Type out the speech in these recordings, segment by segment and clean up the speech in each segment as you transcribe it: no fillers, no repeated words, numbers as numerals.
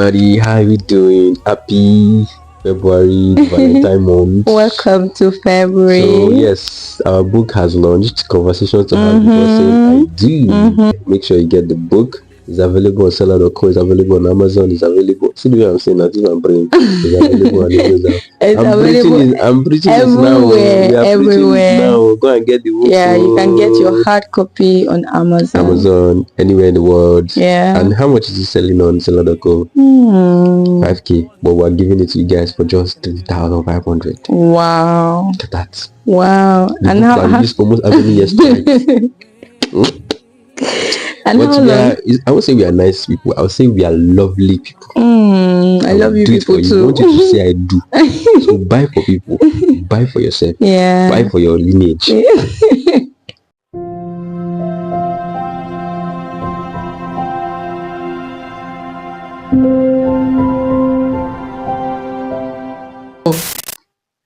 Buddy, how you doing? Happy February, Valentine month. Welcome to February. So yes, our book has launched. Conversations to have before saying I do. Make sure you get the book. It's available on Seller.co. It's available on Amazon. It's available. See the way I'm saying that? This I'm praying. It's available on Amazon. I'm preaching it now. We are preaching it now. Go and get the book. Yeah, you can get your hard copy on Amazon. Anywhere in the world. Yeah. And how much is it selling on Seller.co? 5k, but we're giving it to you guys for just 3,500. Wow. Look at that. Wow. And how this almost having years strike. And but how long? I would say we are nice people. I would say we are lovely people. I love you people too. I want you to say I do. So buy for people. Buy for yourself. Yeah. Buy for your lineage.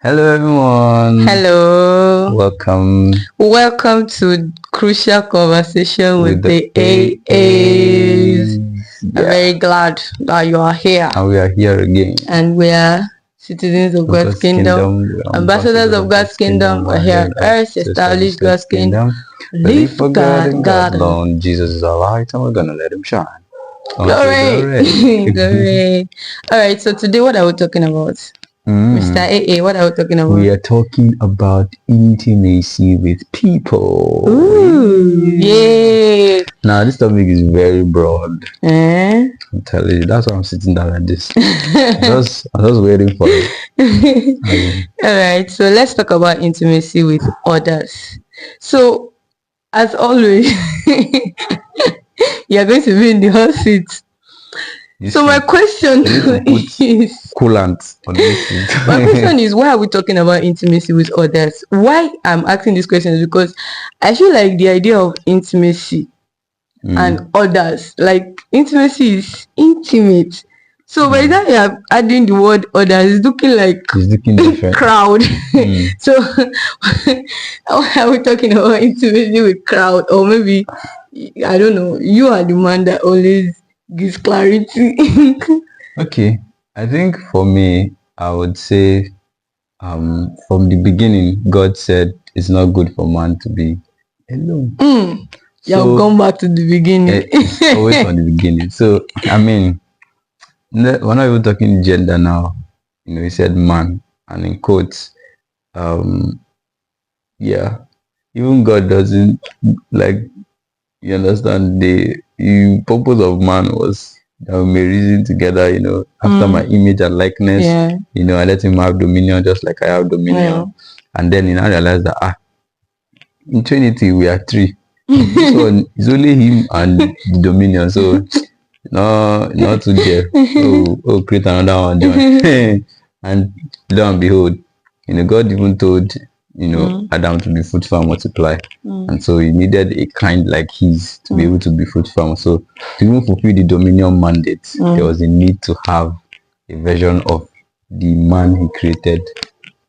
Hello everyone. Hello. Welcome to Crucial Conversation with the AAs. I'm very glad that you are here. And we are here again. And we are citizens of God's kingdom, ambassadors of God's kingdom. We're here on earth to establish God's kingdom. Live for God and God alone. Jesus is our light and we're gonna let him shine. Glory. Glory. Alright, so today what are we talking about? Mr. AA, what are we talking about? We are talking about intimacy with people. Ooh, yay. Now this topic is very broad. I'm telling you, that's why I'm sitting down like this. I was waiting for it. Alright, so let's talk about intimacy with others. So, as always, you're going to be in the hot seat. So my question is coolant on this. My question is, why are we talking about intimacy with others? Why I'm asking this question is because I feel like the idea of intimacy and others, like intimacy is intimate. So by that you're adding the word others, it's looking different. Crowd. So why are we talking about intimacy with crowd? Or maybe, I don't know, you are the man that always gives clarity. Okay, I think for me, I would say from the beginning, God said it's not good for man to be alone. You've gone back to the beginning. It's always from the beginning. So I mean, we're not even talking gender now. You know, he said man, and in quotes, yeah, even God doesn't like. You understand, the purpose of man was that we may reason together, you know, after my image and likeness. You know, I let him have dominion just like I have dominion. And then I realized that in Trinity we are three. This one is only him and the dominion. So no, not too dear. Oh, create another one, John. And lo and behold, you know, God even told Adam to be fruitful and multiply, and so he needed a kind like his to be able to be fruitful. So to even fulfill the dominion mandate, there was a need to have a version of the man he created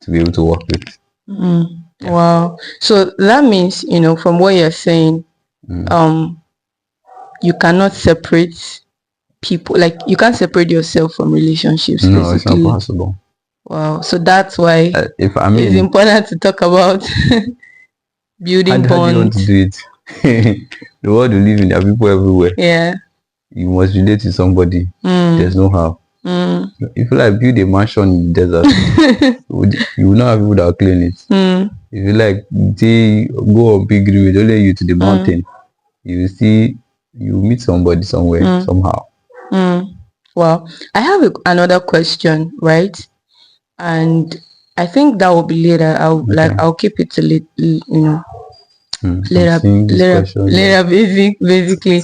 to be able to work with. Wow. So that means, you know, from what you're saying, you cannot separate people, like you can't separate yourself from relationships. No, it's not possible. Wow, so that's why it's important to talk about building bonds. How do you want to do it? The world we live in, there are people everywhere. Yeah. You must relate to somebody. There's no how. If you like build a mansion in the desert, you will not have people that will clean it. If you like go on pilgrimage, only you to the mountain, you will see, you meet somebody somewhere, somehow. Well, I have another question, right? And I think that will be later. I'll keep it to later basically.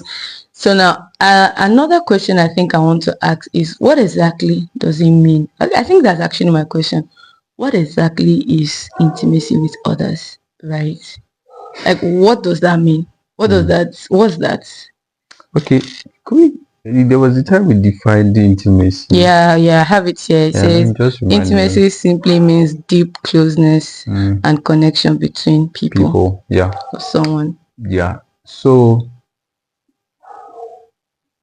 So now another question I think I want to ask is, what exactly does it mean? I think that's actually my question. What exactly is intimacy with others, right? Like, what does that mean? What's that? Okay, there was a time we defined the intimacy. Yeah, I have it here. It says intimacy simply means deep closeness and connection between people. Yeah. Or someone. Yeah. So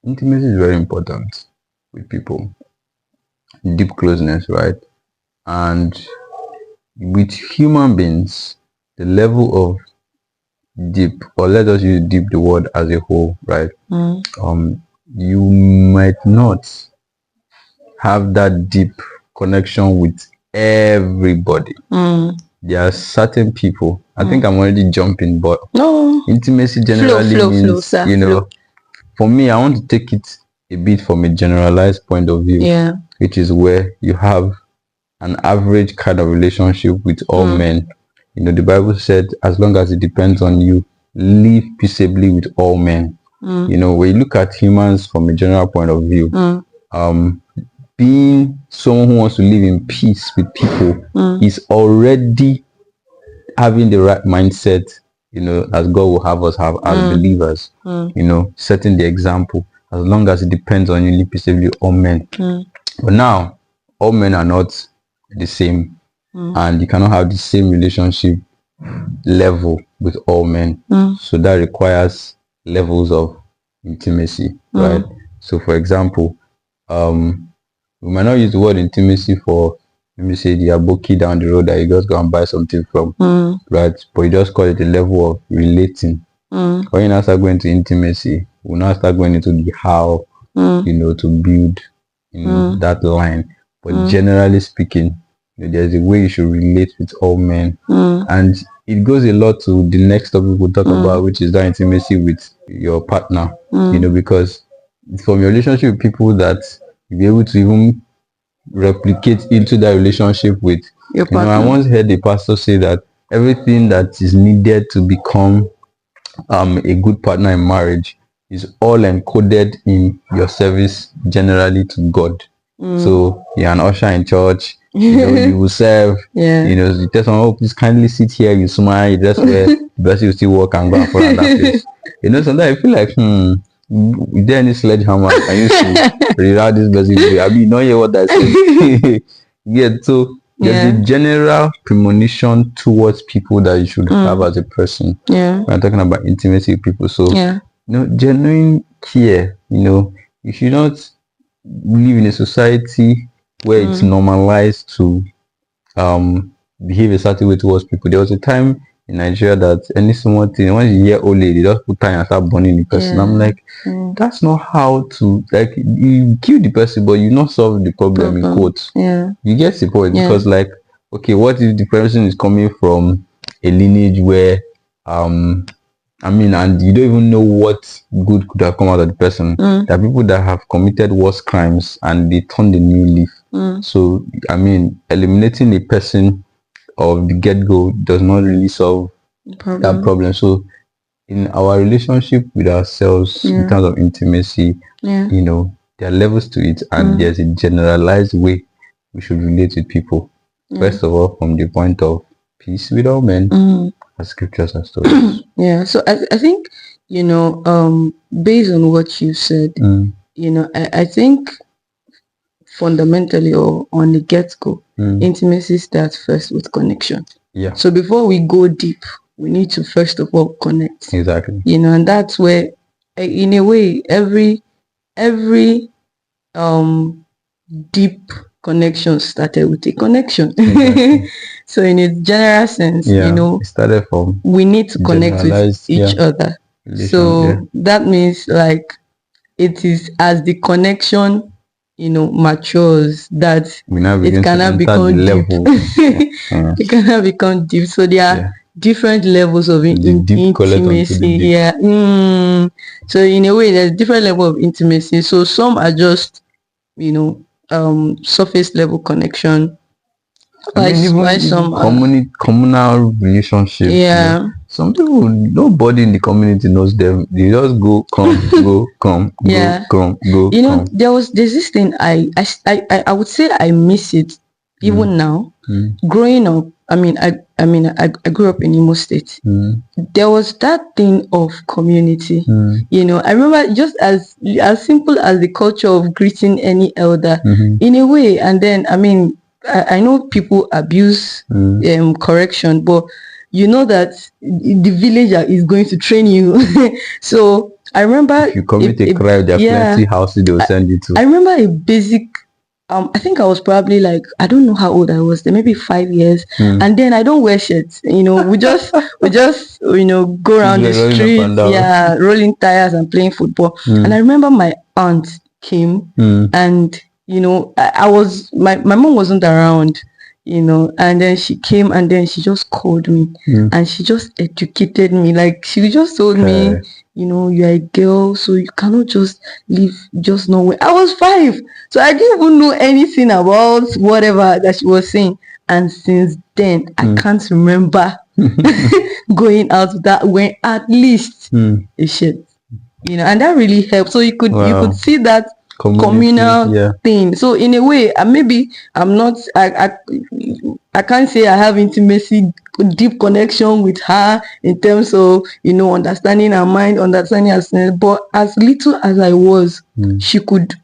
intimacy is very important. with people, deep closeness, right? And with human beings, the level of deep, or let us use deep the word as a whole, right? You might not have that deep connection with everybody. There are certain people. I think I'm already jumping, but No. intimacy generally means, sir, you know, for me, I want to take it a bit from a generalized point of view, Yeah. which is where you have an average kind of relationship with all men. You know, the Bible said, as long as it depends on you, live peaceably with all men. You know, when you look at humans from a general point of view, being someone who wants to live in peace with people is already having the right mindset, you know, as God will have us have as believers, you know, setting the example. As long as it depends on you, live peaceably with all men. But now, all men are not the same, and you cannot have the same relationship level with all men. So that requires levels of intimacy, right? So, for example, we might not use the word intimacy for, let me say, the aboki down the road that you just go and buy something from, right? But you just call it a level of relating. When you now start going to intimacy, we now start going into the how, you know, to build in that line. But generally speaking, you know, there's a way you should relate with all men, and it goes a lot to the next topic we'll talk about, which is that intimacy with your partner. You know, because from your relationship with people that you'll be able to even replicate into that relationship with Your you know, I partner. once heard a pastor say that everything that is needed to become a good partner in marriage is all encoded in your service generally to God. So you're an usher in church, you know, you will serve, Yeah. you know, you tell someone, oh, please kindly sit here, you smile, that's where the person will still walk and go and follow that place. You know, sometimes I feel like, is there any sledgehammer I can use to reroute this person? I mean, not hear what I say. Yeah, so there's a general premonition towards people that you should have as a person. Yeah. When I'm talking about intimacy with people. So, Yeah. you know, genuine care, you know, you should not live in a society where it's normalized to behave a certain way towards people. There was a time in Nigeria that any small thing, once you hear old lady, just put time and start burning the person. Yeah. I'm like, that's not how to, like, you kill the person, but you not solve the problem in quotes. Yeah. You get the point? Yeah. Because, like, okay, what if the person is coming from a lineage where I mean, and you don't even know what good could have come out of the person. There are people that have committed worse crimes and they turned a new leaf. So, I mean, eliminating a person of the get-go does not really solve that problem. So, in our relationship with ourselves, in terms of intimacy, you know, there are levels to it, and there's a generalized way we should relate with people. First of all, from the point of peace with all men, as scriptures has told us. Yeah, so I think, you know, based on what you said, you know, I think fundamentally or on the get-go, intimacy starts first with connection. Yeah. So before we go deep, we need to first of all connect. Exactly. You know, and that's where, in a way, every deep connection started with a connection. Exactly. So in a general sense, you know, it started from we need to connect with each other. So that means, like, it is as the connection, you know, matures that it cannot become deep. It cannot become deep. So there are different levels of intimacy. Yeah. So in a way, there's different level of intimacy. So some are just, you know, surface level connection. I mean, even some communal relationships. Yeah. You know, some people, nobody in the community knows them. They just go, come, go, come, go, come, go. You know, there's this thing I would say I miss it even now. Growing up, I grew up in Imo State. There was that thing of community. You know, I remember just as simple as the culture of greeting any elder in a way. And then, I know people abuse correction, but you know that the villager is going to train you. So I remember if you commit a crime, there are plenty houses they will send you to. I remember a basic. I think I was probably like, I don't know how old I was then, maybe 5 years. And then I don't wear shirts. You know, we just go around the streets, rolling tires and playing football. And I remember my aunt came and I was my mom wasn't around. And then she came and then she just called me and she just educated me. Like she just told me, you're a girl, so you cannot just live just nowhere. I was 5, so I didn't even know anything about whatever that she was saying. And since then, I can't remember going out that wearing at least a shirt. And that really helped. So you could see that communal thing. So in a way, maybe I'm not. I can't say I have intimacy, deep connection with her in terms of understanding her mind, understanding her. But as little as I was, she could,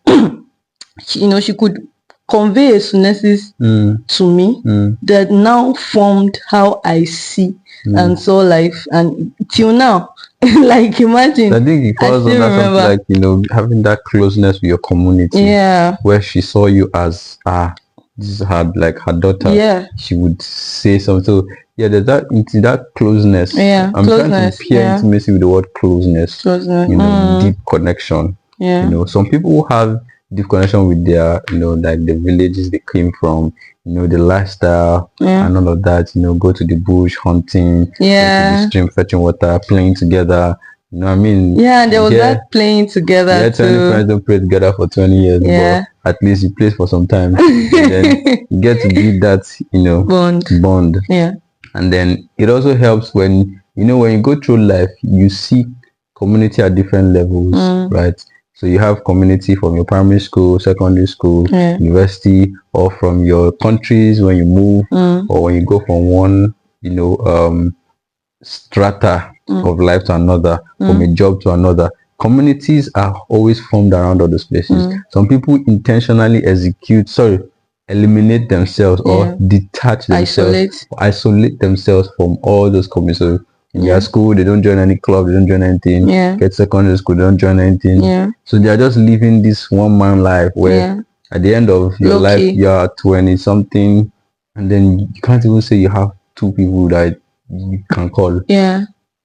she could convey a synthesis to me that now formed how I see and saw life, and till now. Like imagine. I think it falls under something like having that closeness with your community. Yeah. Where she saw you as this is her daughter. Yeah. She would say something. So there's that closeness. Yeah. I'm trying to pair intimacy with the word closeness. Deep connection. Yeah. Some people who have deep connection with their like the villages they came from, the lifestyle and all of that, go to the bush hunting, go to the stream fetching water, playing together, I mean, there was that playing together 20 friends don't play together for 20 years, but at least you play for some time and then you get to build that bond. And then it also helps when when you go through life, you see community at different levels, right? So you have community from your primary school, secondary school, university, or from your countries when you move, or when you go from one, strata of life to another, from a job to another. Communities are always formed around all those places. Some people intentionally eliminate themselves or detach themselves, isolate themselves from all those communities. So in their school, they don't join any club, they don't join anything. Get secondary school, they don't join anything. So they are just living this one-man life where at the end of your life, you are 20 something, and then you can't even say you have 2 people that you can call.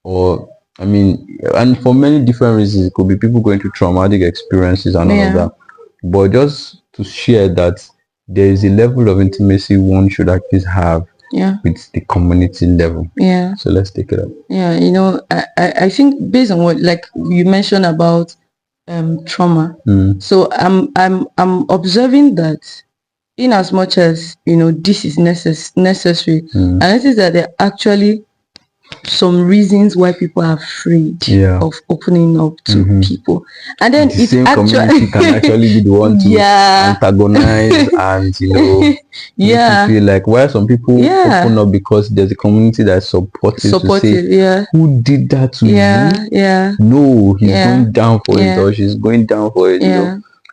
Or I mean, and for many different reasons, it could be people going through traumatic experiences and all of that. But just to share that there is a level of intimacy one should at least have with the community level. So let's take it up. I think based on what like you mentioned about trauma. So I'm observing that in as much as this is necessary, and it is that there are actually some reasons why people are afraid of opening up to people, and then the same community can actually be the one to antagonize and make you feel like why some people open up because there's a community that's supportive to say who did that to you? No, he's going down for it or she's going down for it.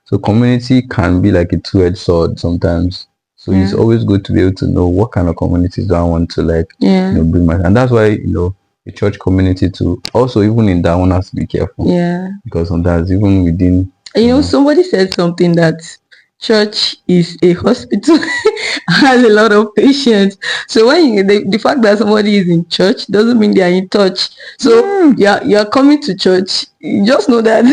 So community can be like a two-edged sword sometimes. So it's always good to be able to know what kind of communities do I want to bring my, and that's why the church community too. Also, even in that one has to be careful. Because sometimes even within somebody said something that church is a hospital has a lot of patients. So when the fact that somebody is in church doesn't mean they are in touch. So you're coming to church, you just know that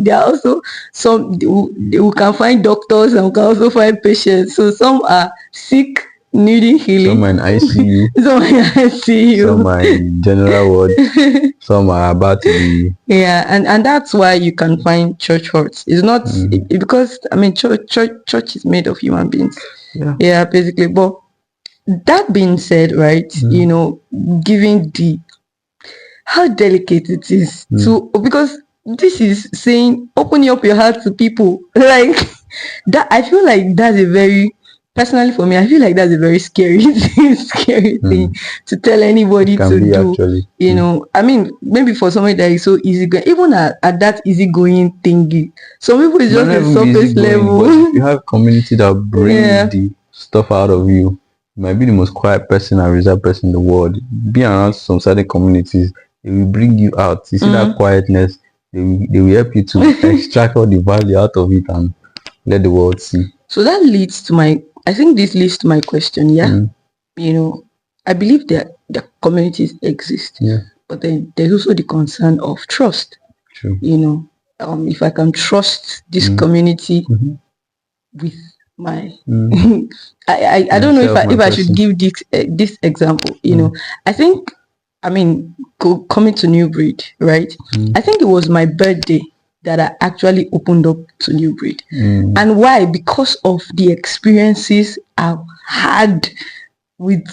there are also some who can find doctors and who can also find patients. So some are sick, needing healing. Some are in ICU. Some are in ICU. Some are in general ward. Some are about to be. And that's why you can find church hurts. It's not because I mean church is made of human beings. Basically. But that being said, right, giving how delicate it is to, because this is saying opening up your heart to people like that. I feel like that's a very, personally for me, I feel like that's a very scary thing to tell anybody to do. Actually. I mean, maybe for somebody that is so easygoing, even at that easygoing thingy, some people is just the surface level. But if you have community that bring the stuff out of you, you might be the most quiet person and reserved person in the world. Be around some certain communities, it will bring you out. You see that quietness, they will help you to extract all the value out of it and let the world see. So that leads to I think this leads to my question. Yeah. You know, I believe that the communities exist. Yeah. But then there's also the concern of trust. True. You know, if I can trust this community with my I don't know if I should give this example. You know, I think, I mean, coming to New Breed, right? I think it was my birthday that I actually opened up to New Breed. And why? Because of the experiences I've had with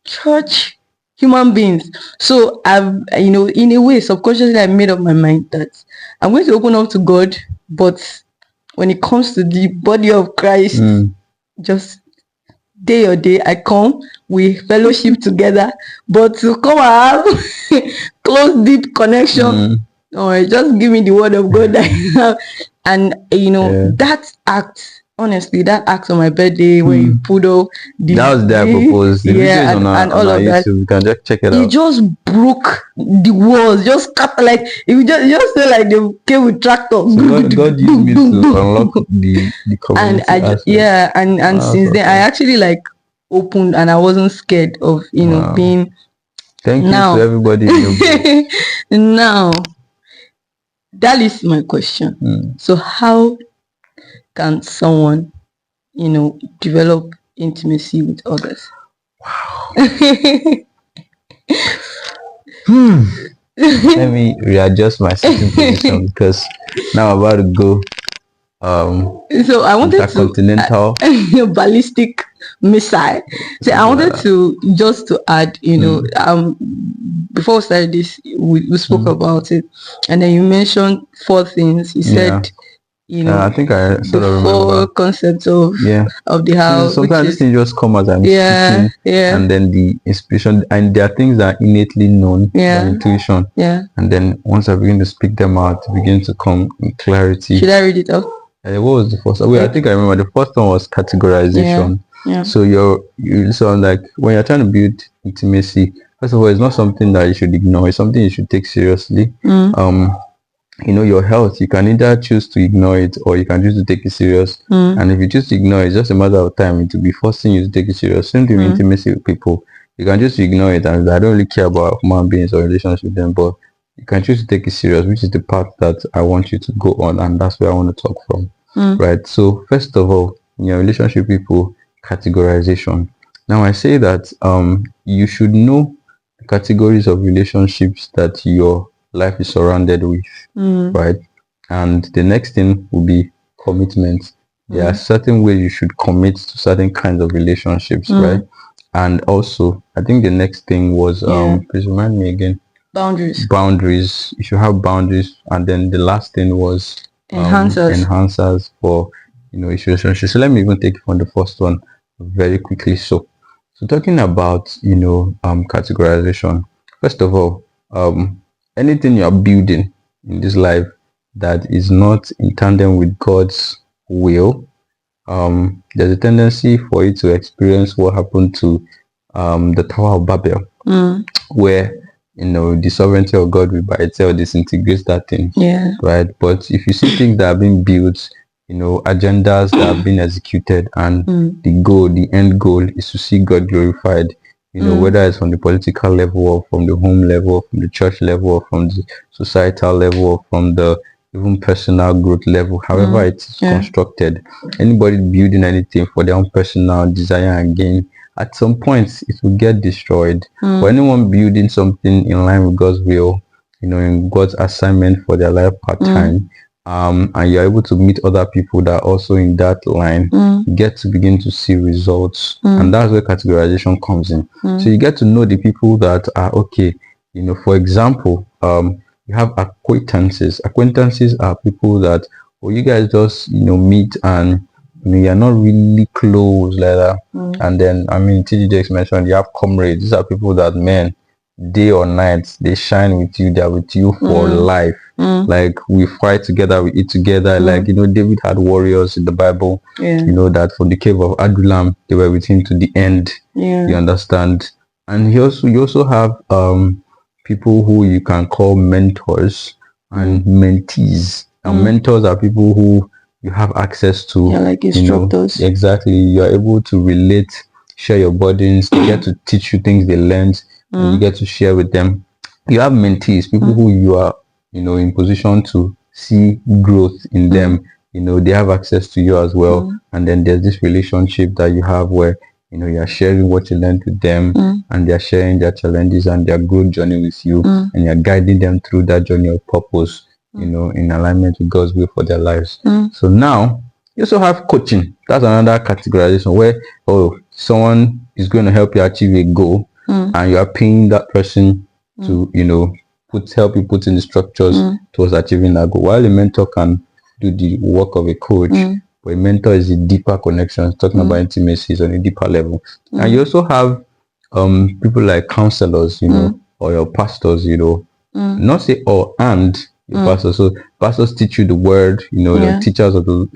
church human beings. So I've, you know, in a way, subconsciously, I made up my mind that I'm going to open up to God, but when it comes to the body of Christ, just day or day I come, we fellowship together, but to come and have close deep connection, or just give me the word of God that I have. And you know, that act, honestly, that act on my birthday when you put up that was their proposal. And all of that, you can just check it out. It just broke the walls, just cut, like it just feel like they came with tractors. So God used me to unlock the community and since then I actually like opened, and I wasn't scared of, you know, being. Thank you to everybody. Now that is my question. So how can someone, you know, develop intimacy with others? Wow. Let me readjust my sitting position because now I'm about to go so I wanted intercontinental ballistic missile. So I wanted to just to add, you know, before we started this, we spoke about it, and then you mentioned 4 things. You said, you know, I think I sort of remember 4 concepts of the house. Sometimes these things just come as I'm speaking, and then the inspiration, and there are things that are innately known by intuition, and then once I begin to speak them out, it begins to come in clarity. Should I read it out? What was the first? I think I remember the first one was categorization. So you sound like when you're trying to build intimacy, first of all, it's not something that you should ignore. It's something you should take seriously. You know, your health, you can either choose to ignore it or you can choose to take it serious. And if you choose to ignore it, it's just a matter of time. It will be forcing you to take it serious. Same thing with intimacy with people. You can choose to ignore it, and I don't really care about human beings or relations with them, but you can choose to take it serious, which is the path that I want you to go on, and that's where I want to talk from. Right. So first of all, in your relationship with people, categorization. Now I say that you should know the categories of relationships that your life is surrounded with, right? And the next thing will be commitment. There are certain ways you should commit to certain kinds of relationships, right? And also, I think the next thing was please remind me again. Boundaries. You should have boundaries. And then the last thing was enhancers for, you know, each relationship. So let me even take it from the first one very quickly. So talking about, you know, categorization. First of all, anything you're building in this life that is not in tandem with God's will, there's a tendency for you to experience what happened to the Tower of Babel, where, you know, the sovereignty of God will by itself disintegrates that thing, right? But if you see things that are being built, you know, agendas that have been executed, and the end goal is to see God glorified, you know, whether it's from the political level or from the home level or from the church level or from the societal level or from the even personal growth level, however it's constructed. Anybody building anything for their own personal desire and gain, at some point it will get destroyed. For anyone building something in line with God's will, you know, in God's assignment for their life part-time, and you're able to meet other people that are also in that line, you get to begin to see results, and that's where categorization comes in. So you get to know the people that are okay. You know, for example, you have acquaintances. Acquaintances are people that, you guys just, you know, meet, and you know, you're not really close like that. And then, I mean, TDJX mentioned you have comrades. These are people that, man, day or night, they shine with you. They're with you for life. Like, we fight together, we eat together. Like, you know, David had warriors in the Bible. You know, that from the cave of Adullam, they were with him to the end. You understand? And you also have people who you can call mentors. and mentees. And mentors are people who you have access to. Yeah, like instructors. Exactly. You are able to relate, share your burdens. They get to teach you things they learned, and you get to share with them. You have mentees, people who you are, in position to see growth in them. They have access to you as well. And then there's this relationship that you have where you are sharing what you learned with them, and they are sharing their challenges and their growth journey with you, and you're guiding them through that journey of purpose, in alignment with God's will for their lives. So now you also have coaching. That's another categorization where someone is going to help you achieve a goal, and you are paying that person to help you put in the structures towards achieving that goal. While a mentor can do the work of a coach, but a mentor is a deeper connection, talking about intimacies on a deeper level. And you also have people like counselors, or your pastors, not say and your pastors. So pastors teach you the word, the teachers of the,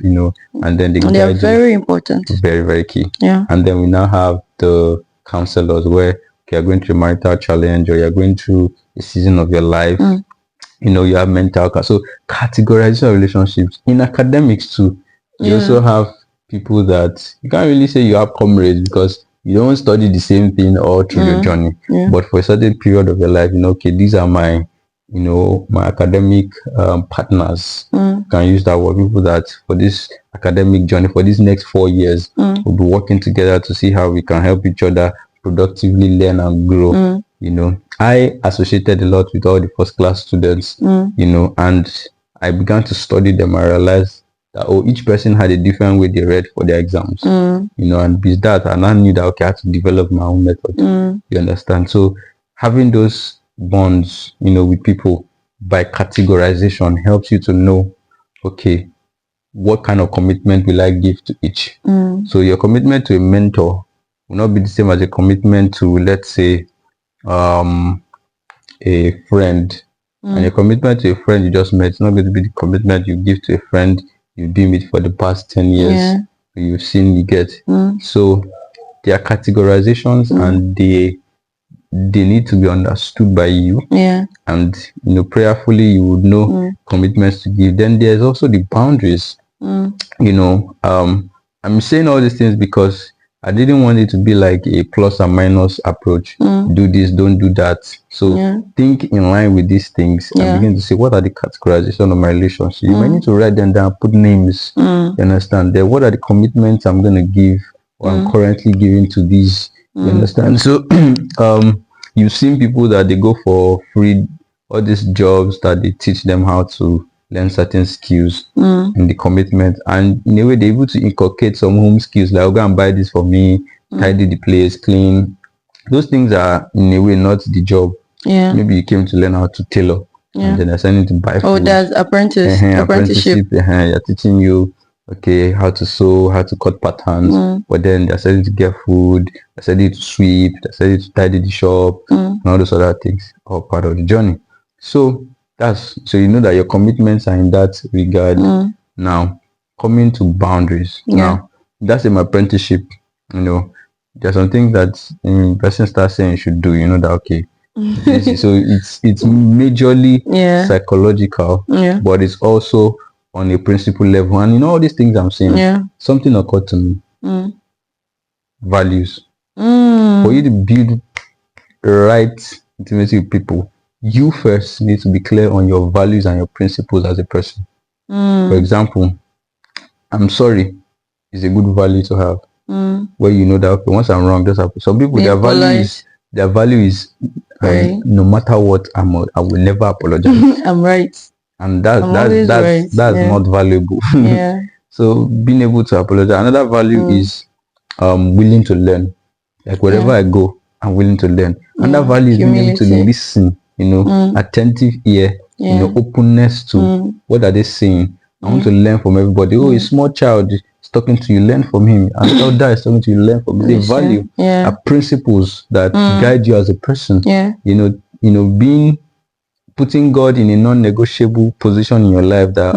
and then they are very important. Very, very key. Yeah. And then we now have the counselors where you're going through a marital challenge, or you're going through a season of your life. You have mental. So categorization of relationships in academics too. You also have people that you can't really say you have comrades, because you don't study the same thing all through your journey. But for a certain period of your life, okay, these are my my academic partners. Can use that word. People that for this academic journey, for these next 4 years, we'll be working together to see how we can help each other productively learn and grow. I associated a lot with all the first class students, and I began to study them. I realized that each person had a different way they read for their exams, and with that, and I knew that okay, I had to develop my own method. You understand? So having those bonds, with people by categorization helps you to know, okay, what kind of commitment will I give to each? So your commitment to a mentor will not be the same as a commitment to, let's say, a friend. And your commitment to a friend you just met, it's not going to be the commitment you give to a friend you've been with for the past 10 years. You've seen you get. So there are categorizations, and they need to be understood by you. And prayerfully you would know commitments to give. Then there's also the boundaries. I'm saying all these things because I didn't want it to be like a plus and minus approach. Do this, don't do that. So think in line with these things and begin to say, what are the categorization of my relationship? You might need to write them down, put names. You understand? Then what are the commitments I'm going to give, or I'm currently giving to these? You understand? So you've seen people that they go for free, all these jobs that they teach them how to learn certain skills in the commitment, and in a way they're able to inculcate some home skills, like, go and buy this for me, tidy the place, clean. Those things are in a way not the job. Maybe you came to learn how to tailor, and then they're sending you to buy food. Oh, that's apprenticeship. They're teaching you, okay, how to sew, how to cut patterns, but then they're sending you to get food, they're sending you to sweep, they're sending you to tidy the shop, and all those other things, all part of the journey. So you know that your commitments are in that regard. Now, coming to boundaries. Now, that's an apprenticeship. There's some things that person starts saying you should do. That okay. So it's majorly psychological, but it's also on a principle level. And all these things I'm saying, something occurred to me. Values. For you to build right intimacy with people, you first need to be clear on your values and your principles as a person. For example, I'm sorry is a good value to have. Where you know that okay, once I'm wrong, just happen. Some people their value is no matter what, I will never apologize. I'm right. And that's not valuable. So being able to apologize. Another value is willing to learn. Like wherever I go, I'm willing to learn. Another value is being able to listen. Attentive ear, openness to what are they saying. I want to learn from everybody. A small child is talking to you, learn from him. An elder is talking to you, learn from him. The value are principles that guide you as a person. Putting God in a non-negotiable position in your life that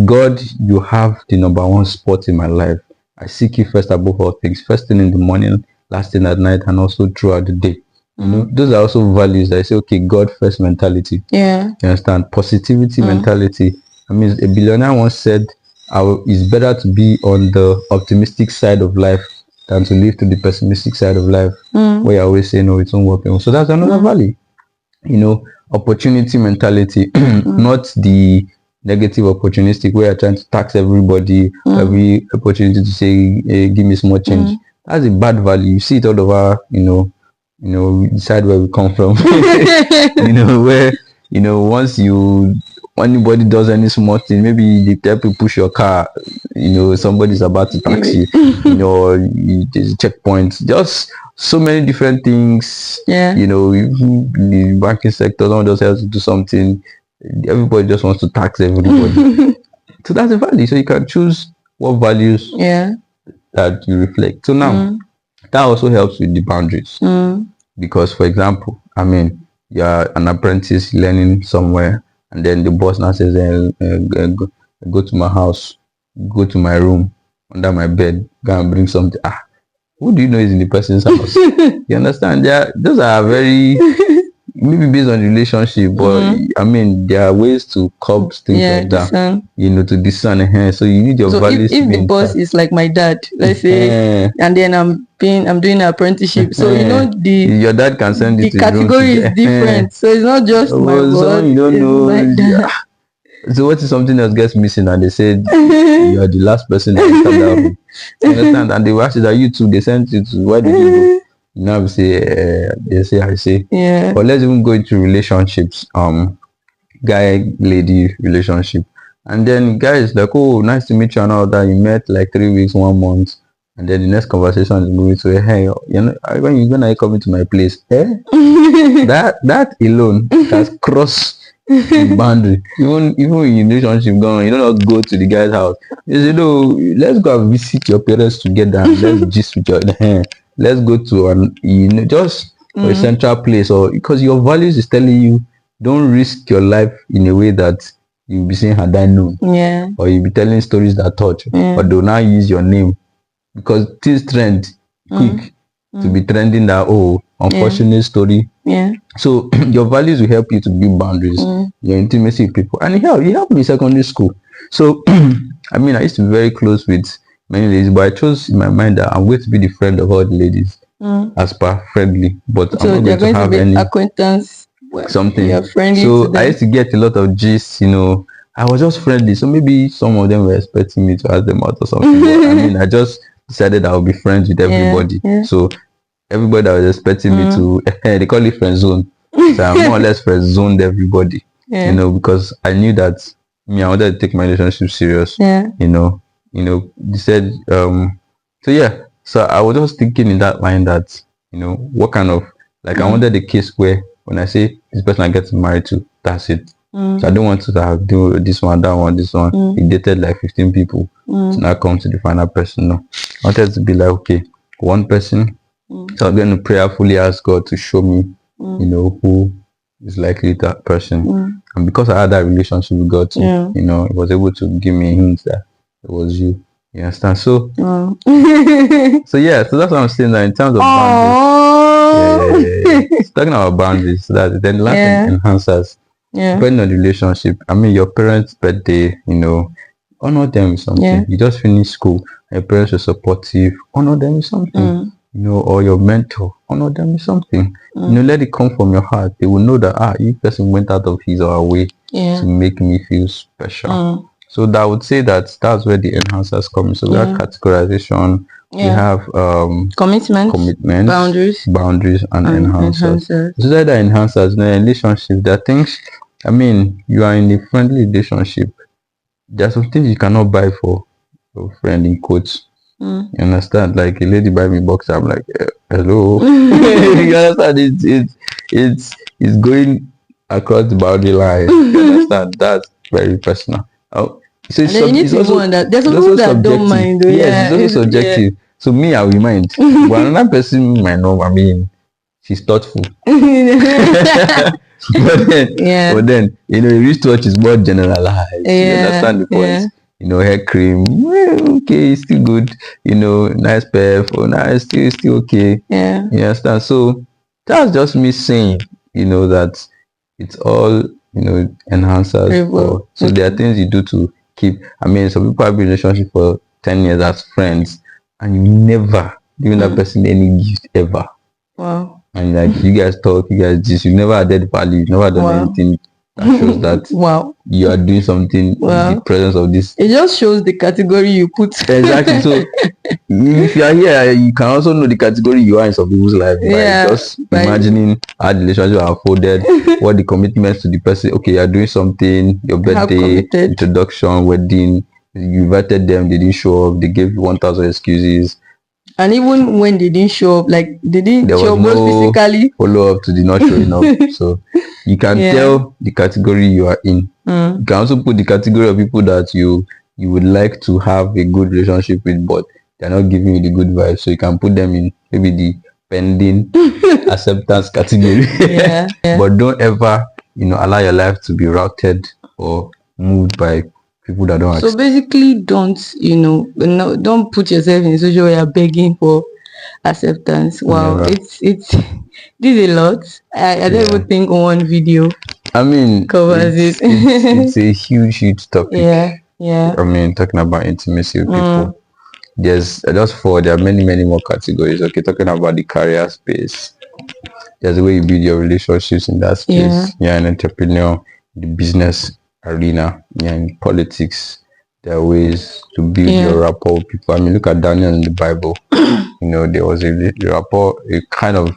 God, you have the number one spot in my life. I seek you first above all things. First thing in the morning, last thing at night, and also throughout the day. You know, those are also values that I say, okay, God first mentality. Yeah. You understand? Positivity mentality. I mean, a billionaire once said, it's better to be on the optimistic side of life than to live to the pessimistic side of life, where you always say, no, it won't work. So that's another value. You know, opportunity mentality, not the negative opportunistic where you're trying to tax everybody, every opportunity to say, hey, give me small change. That's a bad value. You see it all over, we decide where we come from. Where, once anybody does any small thing, maybe the type you push your car, somebody's about to tax you, there's a checkpoint, just so many different things. Yeah. Even the banking sector, someone just has to do something, everybody just wants to tax everybody. So that's a value. So you can choose what values that you reflect. So now that also helps with the boundaries. Because, for example, I mean, you're an apprentice learning somewhere, and then the boss now says, go to my house, go to my room, under my bed, go and bring something. Who do you know is in the person's house? You understand? Those are very, maybe based on the relationship, but I mean, there are ways to curb things like that. To discern. So you need your values. If the boss is like my dad, let's say, and then I'm doing an apprenticeship, so your dad can send the it to category is different. So it's not just my boss. You don't know. So what if something else gets missing and they said you are the last person that entered that room? You understand? And they will ask you that you too, they sent you to, where did you go? You now say, I say. Yeah. But let's even go into relationships, guy-lady relationship. And then guy is like, oh, nice to meet you and all that. You met like 3 weeks, 1 month. And then the next conversation is moving to, hey, when are you coming to my place? That alone has crossed the boundary. Even in relationship going, you don't go to the guy's house. You say, no, let's go and visit your parents together and let's gist with your let's go to just for a central place, or because your values is telling you don't risk your life in a way that you'll be saying had I known. Yeah. Or you'll be telling stories that touch. But they'll now use your name. Because things trend quick to be trending that unfortunate story. Yeah. So your values will help you to build boundaries, your intimacy with people, and it helped me in secondary school. So I mean, I used to be very close with many ladies, but I chose in my mind that I'm going to be the friend of all the ladies, as per friendly. But so I'm not going to have any acquaintance. Something. You're friendly. So I used to get a lot of gist. I was just friendly. So maybe some of them were expecting me to ask them out or something. But I mean, I just decided I would be friends with everybody. Yeah. So everybody that was expecting me to, they call it friend zone. So I more or less friend zoned everybody. Yeah. Because I knew that I wanted to take my relationship serious. Yeah. They said, so I was just thinking in that line that, what kind of, like I wanted a case where when I say this person I get married to, that's it. So I don't want to have do this one, that one, this one. He dated like 15 people to now come to the final person. No, I wanted to be like, okay, one person. So I'm going to prayerfully ask God to show me, who is likely that person. And because I had that relationship with God, too, he was able to give me hints that it was you. You understand? So, so that's what I'm saying. That in terms of boundaries, talking about boundaries, so that then last enhancers. Depending on the relationship, I mean, your parents' birthday, honor them with something. You just finished school, your parents were supportive, honor them with something. Or your mentor, honor them with something. Let it come from your heart. They will know that this person went out of his or her way to make me feel special. So that would say that's where the enhancers come in. So we have categorization, we have commitment, boundaries, and enhancers. So that are enhancers in a relationship. There are things. I mean, you are in a friendly relationship. There are some things you cannot buy for your friend in quotes. You understand? Like a lady buy me boxer, I'm like, hello. You understand? It's going across the boundary line. You understand? That's very personal. So there's also that don't mind. Yes, it's also subjective. So me, I will mind. But another person might know. I mean, she's thoughtful. but then a wristwatch is more generalized. You understand the point? Hair cream, okay, it's still good. Nice perf, nice, still okay. Yeah. You understand? So That's just me saying, that it's all, enhancers. For, so there are things you do to keep. I mean, some people have been in a relationship for 10 years as friends, and you never given that person any gift ever. Wow. And like you guys talk, you guys this, you never added value, you never done anything that shows that wow, you are doing something in the presence of this. It just shows the category you put. Exactly. So if you are here, you can also know the category you are in some people's life by just imagining how the relationship unfolded, what the commitments to the person. Okay, you are doing something, your birthday, introduction, wedding, you invited them, they didn't show up, they gave you 1,000 excuses. And even when they didn't show up, like they didn't show up physically. Follow up to the not showing up. So you can tell the category you are in. You can also put the category of people that you would like to have a good relationship with, but they're not giving you the good vibes. So you can put them in maybe the pending acceptance category. But don't ever, allow your life to be routed or moved by people that don't accept. So basically, don't don't put yourself in a situation where you're begging for acceptance. Wow, it's this is a lot. I don't even think one video covers it. It's a huge topic. I mean, talking about intimacy with people. There's there are many more categories. Okay, talking about the career space. There's the way you build your relationships in that space. You're an entrepreneur, the business arena, you're in politics. There are ways to build your rapport with people. I mean, look at Daniel in the Bible. There was a rapport, a kind of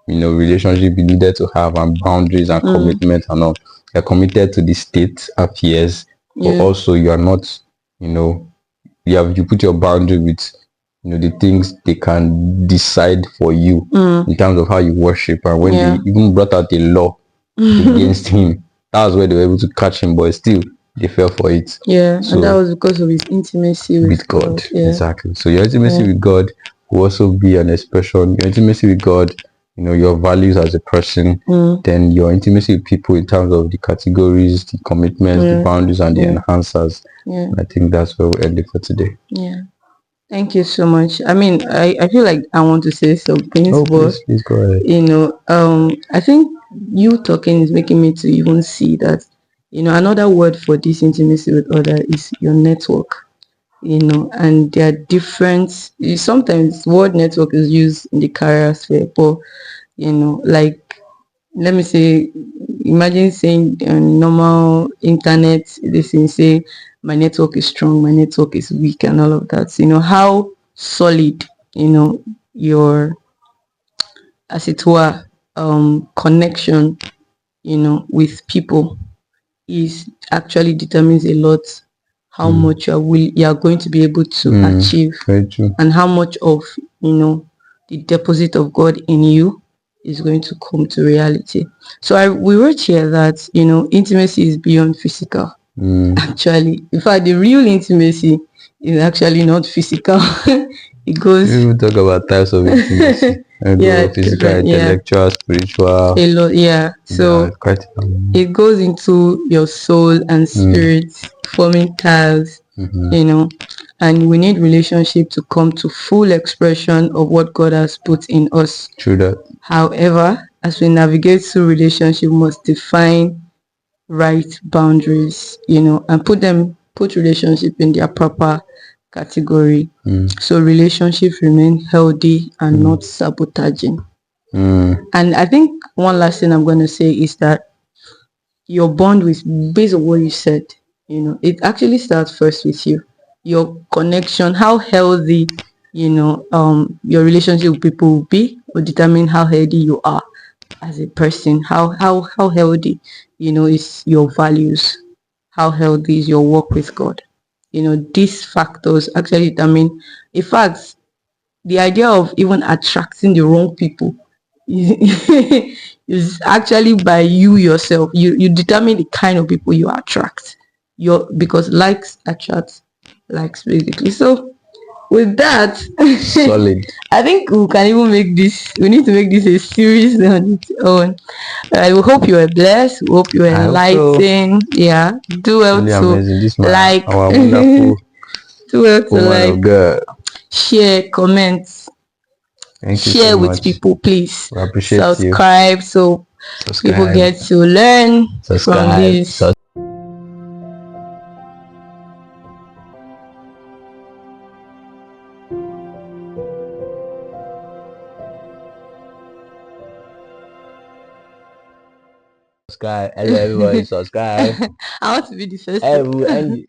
relationship you needed to have, and boundaries and commitment and all. You're committed to the state affairs, but also you are not, you put your boundary with the things they can decide for you in terms of how you worship. And when they even brought out a law against him, that was where they were able to catch him, but still they fell for it. So, and that was because of his intimacy with God. Exactly. So your intimacy with God will also be an expression. Your intimacy with God, your values as a person, then your intimacy with people in terms of the categories, the commitments, the boundaries, and the enhancers. I think that's where we'll end it for today. Thank you so much. I mean, I feel like I want to say some things, but please go ahead. I think you talking is making me to even see that, another word for this intimacy with others is your network. And there are different. Sometimes word network is used in the career sphere, but like, let me say, imagine saying normal internet, this thing say my network is strong, my network is weak, and all of that. How solid your, as it were, connection with people is actually determines a lot how much you are going to be able to achieve, and how much of the deposit of God in you is going to come to reality. So we wrote here that intimacy is beyond physical. Actually, in fact, the real intimacy is actually not physical. It goes. We will talk about types of intimacy. Physical, intellectual, spiritual. A lot, so it goes into your soul and spirit, forming ties. And we need relationship to come to full expression of what God has put in us. True that. However, as we navigate through relationship, we must define right boundaries, and put relationship in their proper category, so relationships remain healthy and not sabotaging. And I think one last thing I'm going to say is that your bond based on what you said, it actually starts first with you. Your connection, how healthy your relationship with people will be, will determine how healthy you are as a person. How healthy is your values, how healthy is your work with God. These factors actually determine. In fact, the idea of even attracting the wrong people is actually by you yourself. You determine the kind of people you attract. Because likes attract likes, basically. So with that, solid. I think we can even make this. We need to make this a series on its own. I hope you are blessed. We hope you are enlightened. So. Do well to like. Our wonderful do well to like. God. Share, comment, Thank you share so with much. people, please. We appreciate Subscribe so people get to learn from this. Subscribe. Hello, everybody. Subscribe. I want to be the first. Hey, we'll end